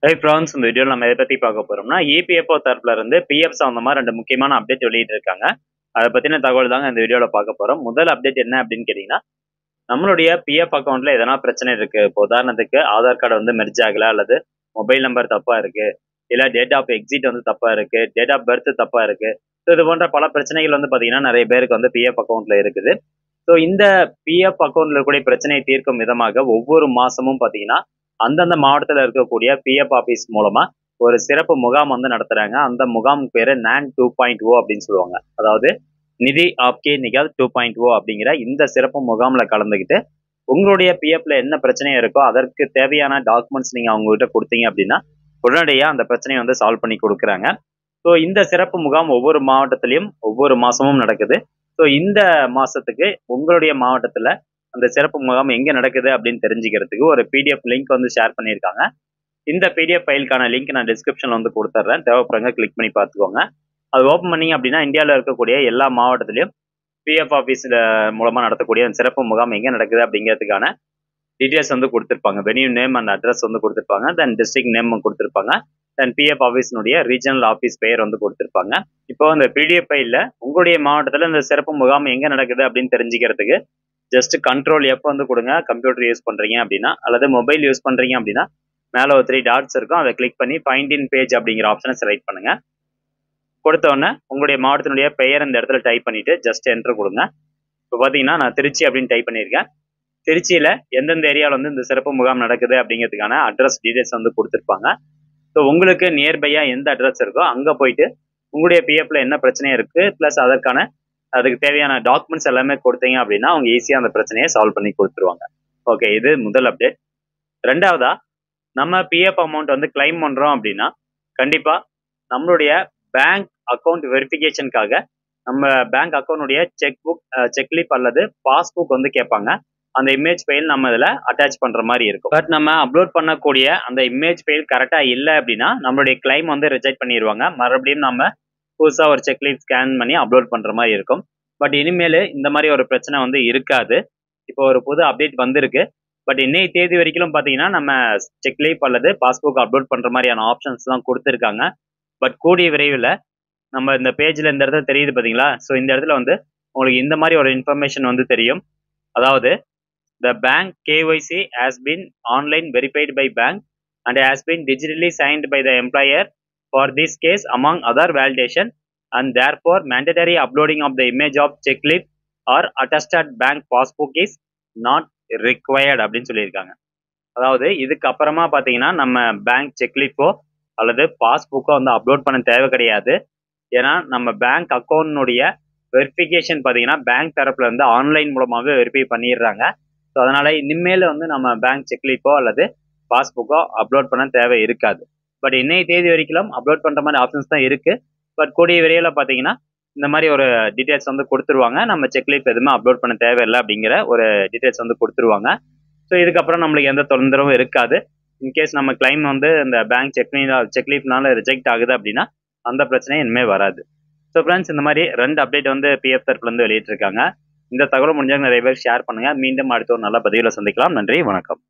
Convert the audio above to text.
High France, இந்த வீடியோவில் நம்ம எதை பற்றி பார்க்க போகிறோம்னா, இபிஎஃப்ஓ தரப்புல இருந்து பிஎஃப் சம்மந்தமாக ரெண்டு முக்கியமான அப்டேட் வெளியிட்டிருக்காங்க. அதை பற்றின தகவல் தாங்க இந்த வீடியோவில் பார்க்க போகிறோம். முதல் அப்டேட் என்ன அப்படின்னு கேட்டிங்கன்னா, நம்மளுடைய பிஎஃப் அக்கௌண்ட்டில் எதனா பிரச்சனை இருக்குது. இப்போ உதாரணத்துக்கு ஆதார் கார்டு வந்து மெர்ஜ் ஆகலை, அல்லது மொபைல் நம்பர் தப்பாக இருக்குது, இல்லை டேட் ஆஃப் எக்ஸிட் வந்து தப்பாக இருக்குது, டேட் ஆஃப் பர்த் தப்பாக இருக்குது. ஸோ இது போன்ற பல பிரச்சனைகள் வந்து பார்த்தீங்கன்னா நிறைய பேருக்கு வந்து பிஎஃப் அக்கௌண்ட்டில் இருக்குது. ஸோ இந்த பிஎஃப் அக்கௌண்ட்டில் இருக்கக்கூடிய பிரச்சனையை தீர்க்கும் விதமாக ஒவ்வொரு மாதமும் பார்த்தீங்கன்னா அந்தந்த மாவட்டத்தில் இருக்கக்கூடிய பிஎஃப் ஆஃபீஸ் மூலமா ஒரு சிறப்பு முகாம் வந்து நடத்துறாங்க. அந்த முகாம் பேரு NAN 2.0 அப்படின்னு சொல்லுவாங்க. அதாவது நிதி ஆப்கே நிகழ் 2.0 அப்படிங்கிற இந்த சிறப்பு முகாம்ல கலந்துக்கிட்டு உங்களுடைய பிஎஃப்ல என்ன பிரச்சனையா இருக்கோ அதற்கு தேவையான டாக்குமெண்ட்ஸ் நீங்க அவங்க கிட்ட கொடுத்தீங்க அப்படின்னா உடனடியாக அந்த பிரச்சனையை வந்து சால்வ் பண்ணி கொடுக்குறாங்க. ஸோ இந்த சிறப்பு முகாம் ஒவ்வொரு மாவட்டத்திலையும் ஒவ்வொரு மாசமும் நடக்குது. ஸோ இந்த மாசத்துக்கு உங்களுடைய மாவட்டத்துல அந்த சிறப்பு முகாம் எங்க நடக்குது அப்படின்னு தெரிஞ்சுக்கிறதுக்கு ஒரு பிடிஎஃப் லிங்க் வந்து ஷேர் பண்ணியிருக்காங்க. இந்த பிடிஎஃப் ஃபைலுக்கான லிங்க் நான் டிஸ்கிரிப்ஷன்ல வந்து கொடுத்துட்றேன். தேவைப்படுறவங்க கிளிக் பண்ணி பார்த்துக்கோங்க. அது ஓப்பன் பண்ணீங்க அப்படின்னா இந்தியாவில் இருக்கக்கூடிய எல்லா மாவட்டத்திலையும் பிஎஃப் ஆஃபீஸ் மூலமா நடத்தக்கூடிய அந்த சிறப்பு முகாம் எங்க நடக்குது அப்படிங்கிறதுக்கான டீட்டெயில்ஸ் வந்து கொடுத்துருப்பாங்க. வென்யூ நேம் அண்ட் அட்ரஸ் வந்து கொடுத்துருப்பாங்க. தென் டிஸ்ட்ரிக்ட் நேம் கொடுத்துருப்பாங்க. தென் பிஎஃப் ஆஃபீஸினுடைய ரீஜனல் ஆஃபீஸ் பெயர் வந்து கொடுத்துருப்பாங்க. இப்போ அந்த பிடிஎஃப் ஃபைலில் உங்களுடைய மாவட்டத்தில் இந்த சிறப்பு முகாம் எங்க நடக்குது அப்படின்னு தெரிஞ்சுக்கிறதுக்கு ஜஸ்ட் கண்ட்ரோல் F வந்து கொடுங்க. கம்ப்யூட்டர் யூஸ் பண்றீங்க அப்படின்னா, அல்லது மொபைல் யூஸ் பண்றீங்க அப்படின்னா மேலே ஒரு 3 டாட்ஸ் இருக்கும். அதை கிளிக் பண்ணி ஃபைண்ட் இன் பேஜ் அப்படிங்கிற ஆப்ஷனை செலக்ட் பண்ணுங்க. கொடுத்த உடனே உங்களுடைய மாவட்டத்தினுடைய பெயர் இந்த இடத்துல டைப் பண்ணிட்டு ஜஸ்ட் என்டர் கொடுங்க. இப்போ பார்த்தீங்கன்னா நான் திருச்சி அப்படின்னு டைப் பண்ணியிருக்கேன். திருச்சியில எந்தெந்த ஏரியாவில் வந்து இந்த சிறப்பு முகாம் நடக்குது அப்படிங்கிறதுக்கான அட்ரஸ் டீடைல்ஸ் வந்து கொடுத்துருப்பாங்க. ஸோ உங்களுக்கு நியர்பையா எந்த அட்ரஸ் இருக்கோ அங்கே போயிட்டு உங்களுடைய பிஎஃப்ல என்ன பிரச்சனையா இருக்கு ப்ளஸ் அதுக்கு தேவையான டாக்குமெண்ட்ஸ் எல்லாமே கொடுத்தீங்க அப்படின்னா அவங்க ஈஸியாக அந்த பிரச்சனையை சால்வ் பண்ணி கொடுத்துருவாங்க. ஓகே, இது முதல் அப்டேட். ரெண்டாவதா, நம்ம பிஎஃப் அமௌண்ட் வந்து கிளைம் பண்றோம் அப்படின்னா கண்டிப்பா நம்மளுடைய பேங்க் அக்கௌண்ட் வெரிஃபிகேஷனுக்காக நம்ம பேங்க் அக்கௌண்ட்டுடைய செக்லிப் அல்லது பாஸ்புக் வந்து கேட்பாங்க. அந்த இமேஜ் ஃபைல் நம்ம இதில் அட்டாச் பண்ற மாதிரி இருக்கும். பட் நம்ம அப்லோட் பண்ணக்கூடிய அந்த இமேஜ் ஃபைல் கரெக்டா இல்லை அப்படின்னா நம்மளுடைய கிளைம் வந்து ரிஜெக்ட் பண்ணிடுவாங்க. மறுபடியும் நம்ம புதுசாக ஒரு செக்லீஃப் ஸ்கேன் பண்ணி அப்லோட் பண்ணுற மாதிரி இருக்கும். பட் இனிமேல் இந்த மாதிரி ஒரு பிரச்சனை வந்து இருக்காது. இப்போ ஒரு புது அப்டேட் வந்திருக்கு. பட் இன்னைய தேதி வரைக்கும் பார்த்தீங்கன்னா நம்ம செக்லீஃப் அல்லது பாஸ்புக் அப்லோட் பண்ணுற மாதிரியான ஆப்ஷன்ஸ் தான் கொடுத்துருக்காங்க. பட் கூடிய விரைவில் நம்ம இந்த பேஜில் இந்த இடத்துல தெரியுது பார்த்தீங்களா? ஸோ இந்த இடத்துல வந்து உங்களுக்கு இந்த மாதிரி ஒரு இன்ஃபர்மேஷன் வந்து தெரியும். அதாவது the bank KYC has been online verified by bank and has been digitally signed by the employer for this case among other validation and therefore mandatory uploading of the image of checklist or attested bank passbook is not required அப்படின்னு சொல்லியிருக்காங்க. அதாவது இதுக்கு அப்புறமா பார்த்தீங்கன்னா நம்ம bank செக்லிஃபோ அல்லது பாஸ்புக்கோ வந்து upload பண்ண தேவை கிடையாது. ஏன்னா நம்ம பேங்க் அக்கௌண்ட்னுடைய வெரிஃபிகேஷன் பார்த்தீங்கன்னா பேங்க் தரப்புல இருந்து ஆன்லைன் மூலமாகவே வெரிஃபை பண்ணிடுறாங்க. ஸோ அதனால இனிமேல் வந்து நம்ம பேங்க் செக்லிப்போ அல்லது பாஸ்புக்கோ அப்லோட் பண்ண தேவை இருக்காது. பட் இன்னைய தேதி வரைக்கும் அப்லோட் பண்ணுற மாதிரி ஆப்ஷன்ஸ் தான் இருக்கு. பட் கூடிய விரைவில் பார்த்தீங்கன்னா இந்த மாதிரி ஒரு டீட்டெயில்ஸ் வந்து கொடுத்துருவாங்க. நம்ம செக்லிப் எதுவுமே அப்லோட் பண்ண தேவையில்லை அப்படிங்கிற ஒரு டீட்டெயில்ஸ் வந்து கொடுத்துருவாங்க. ஸோ இதுக்கப்புறம் நம்மளுக்கு எந்த தொந்தரவும் இருக்காது. இன்கேஸ் நம்ம கிளைம் வந்து இந்த பேங்க் செக்லிப்னால ரிஜெக்ட் ஆகுது அப்படின்னா அந்த பிரச்சனையும் இனிமேல் வராது. ஸோ ஃப்ரெண்ட்ஸ், இந்த மாதிரி 2 அப்டேட் வந்து பிஎஃப் தரப்புலேருந்து வெளியிட்டிருக்காங்க. இந்த தகவல் முடிஞ்சவங்க நிறைய பேர் ஷேர் பண்ணுங்க. மீண்டும் அடுத்த ஒரு நல்ல பதிவில் சந்திக்கலாம். நன்றி, வணக்கம்.